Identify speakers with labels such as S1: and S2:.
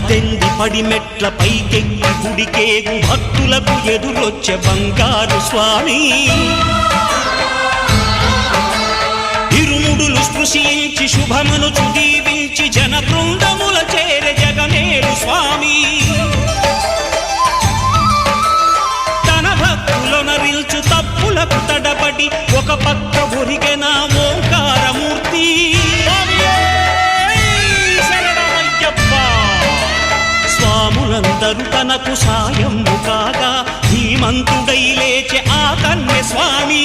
S1: 18 పడిమెట్ల పైకెక్కి గుడికేగు భక్తులకు ఎదురొచ్చే బంగారు స్వామి ఇరుముడులు స్పృశించి శుభమనుచు దీవించి జన బృందముల చేరే జగమేలు స్వామి తన భక్తులొనరిల్చు తప్పులకు తడబడి ఒక పక్క ఒరిగెన ఓంకారమూర్తి స్వాములందరూ తనకు సాయము కాగా ధీమంతుడై లేచే ఆ కన్య స్వామి